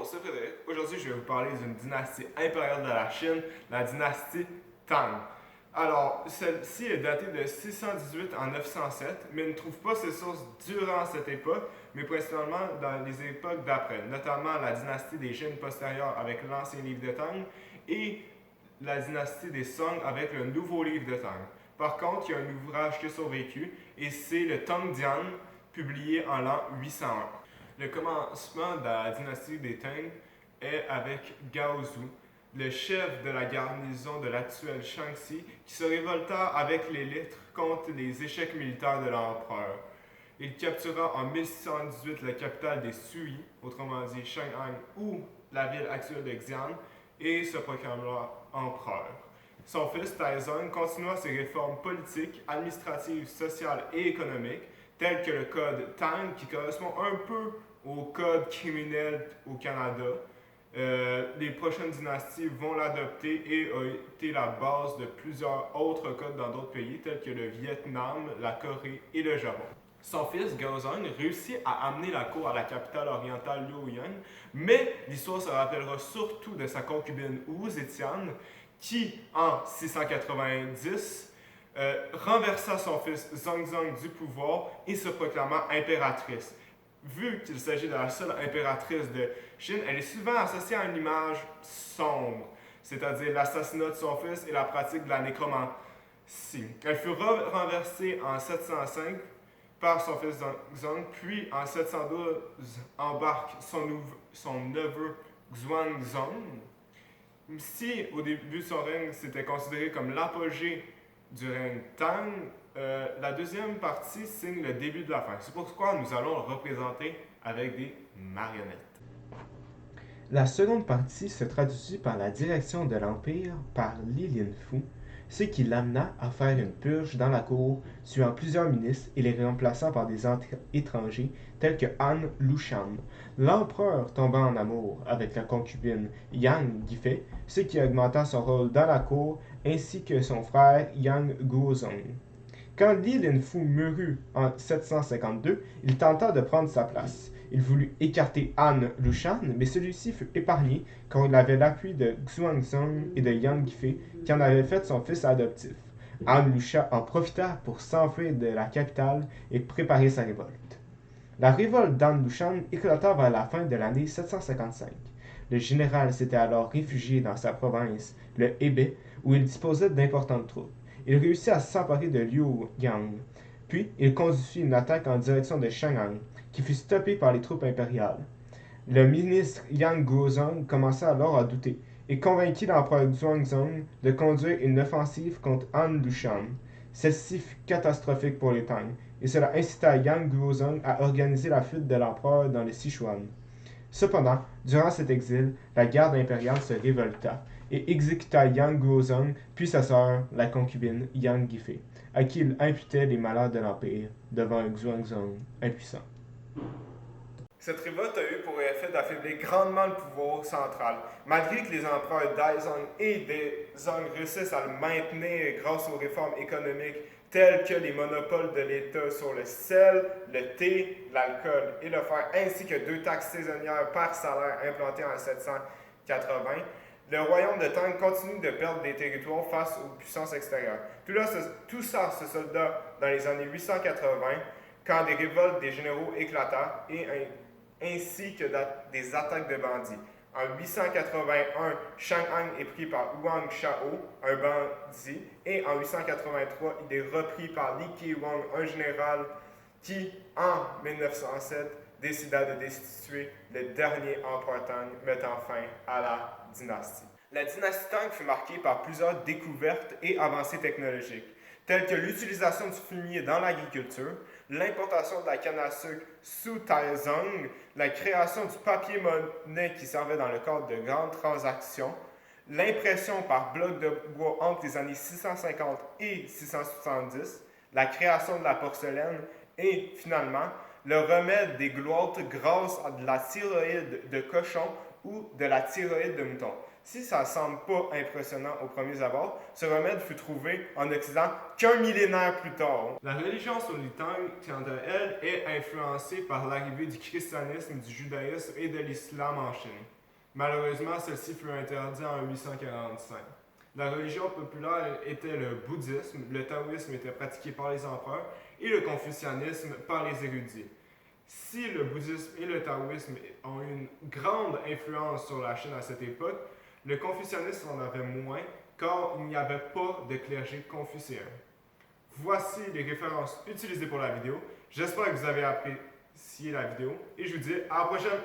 c'est Frédéric. Aujourd'hui, je vais vous parler d'une dynastie impériale de la Chine, la dynastie Tang. Alors, celle-ci est datée de 618 en 907, mais ne trouve pas ses sources durant cette époque, mais principalement dans les époques d'après, notamment la dynastie des Jin postérieure avec l'ancien livre de Tang et la dynastie des Song avec le nouveau livre de Tang. Par contre, il y a un ouvrage qui a survécu, et c'est le Tongdian, publié en l'an 801. Le commencement de la dynastie des Tang est avec Gaozu, le chef de la garnison de l'actuel Shaanxi, qui se révolta avec les lettres contre les échecs militaires de l'empereur. Il captura en 1618 la capitale des Sui, autrement dit Shanghai ou la ville actuelle de Xi'an, et se proclama empereur. Son fils Taizong continua ses réformes politiques, administratives, sociales et économiques, telles que le code Tang, qui correspond un peu au code criminel au Canada. Les prochaines dynasties vont l'adopter et a été la base de plusieurs autres codes dans d'autres pays, tels que le Vietnam, la Corée et le Japon. Son fils, Gaozong, réussit à amener la cour à la capitale orientale Luoyang, mais l'histoire se rappellera surtout de sa concubine Wu Zetian, qui, en 690, renversa son fils Zongzong du pouvoir et se proclama impératrice. Vu qu'il s'agit de la seule impératrice de Chine, elle est souvent associée à une image sombre, c'est-à-dire l'assassinat de son fils et la pratique de la nécromancie. Elle fut renversée en 705 par son fils Zong, puis en 712 embarque son neveu Xuanzong. Si au début de son règne c'était considéré comme l'apogée du règne Tang, la deuxième partie signe le début de la fin. C'est pourquoi nous allons le représenter avec des marionnettes. La seconde partie se traduisit par la direction de l'Empire par Li Linfu, ce qui l'amena à faire une purge dans la cour, tuant plusieurs ministres et les remplaçant par des étrangers tels que Han Lushan. L'empereur tomba en amour avec la concubine Yang Guifei, ce qui augmenta son rôle dans la cour, ainsi que son frère Yang Guozong. Quand Li Linfu mourut en 752, il tenta de prendre sa place. Il voulut écarter Han Lushan, mais celui-ci fut épargné car il avait l'appui de Xuanzong et de Yang Guifei, qui en avaient fait son fils adoptif. Han Lushan en profita pour s'enfuir de la capitale et préparer sa révolte. La révolte d'Han Lushan éclata vers la fin de l'année 755. Le général s'était alors réfugié dans sa province, le Hebei, où il disposait d'importantes troupes. Il réussit à s'emparer de Liuyang. Puis, il conduisit une attaque en direction de Shanghai, qui fut stoppée par les troupes impériales. Le ministre Yang Guozong commença alors à douter et convainquit l'empereur Xuanzong de conduire une offensive contre Han Lushan. Celle-ci fut catastrophique pour les Tang, et cela incita Yang Guozong à organiser la fuite de l'empereur dans le Sichuan. Cependant, durant cet exil, la garde impériale se révolta et exécuta Yang Guozong puis sa sœur, la concubine Yang Guifei, à qui il imputait les malheurs de l'Empire devant un Xuanzong impuissant. Cette révolte a eu pour effet d'affaiblir grandement le pouvoir central. Malgré que les empereurs Daizong et Dezong réussissent à le maintenir grâce aux réformes économiques telles que les monopoles de l'État sur le sel, le thé, l'alcool et le fer, ainsi que 2 taxes saisonnières par salaire implantées en 780, le royaume de Tang continue de perdre des territoires face aux puissances extérieures. Tout ça se solda dans les années 880, quand des révoltes des généraux éclatèrent, ainsi que des attaques de bandits. En 881, Shanghai est pris par Wang Shao, un bandit, et en 883, il est repris par Li Keqiang, un général qui, en 1907, décida de destituer le dernier empereur Tang, mettant fin à la dynastie. La dynastie Tang fut marquée par plusieurs découvertes et avancées technologiques, telles que l'utilisation du fumier dans l'agriculture, l'importation de la canne à sucre sous Taizong, la création du papier-monnaie qui servait dans le cadre de grandes transactions, l'impression par bloc de bois entre les années 650 et 670, la création de la porcelaine et, finalement, le remède des gloîtres grâce à de la thyroïde de cochon ou de la thyroïde de mouton. Si ça ne semble pas impressionnant au premier abord, ce remède fut trouvé en Occident qu'un millénaire plus tard. La religion sunni-Tang, quant à elle, est influencée par l'arrivée du christianisme, du judaïsme et de l'islam en Chine. Malheureusement, celle-ci fut interdite en 845. La religion populaire était le bouddhisme, le taoïsme était pratiqué par les empereurs et le confucianisme par les érudits. Si le bouddhisme et le taoïsme ont eu une grande influence sur la Chine à cette époque, le confucianisme en avait moins car il n'y avait pas de clergé confucéen. Voici les références utilisées pour la vidéo. J'espère que vous avez apprécié la vidéo et je vous dis à la prochaine!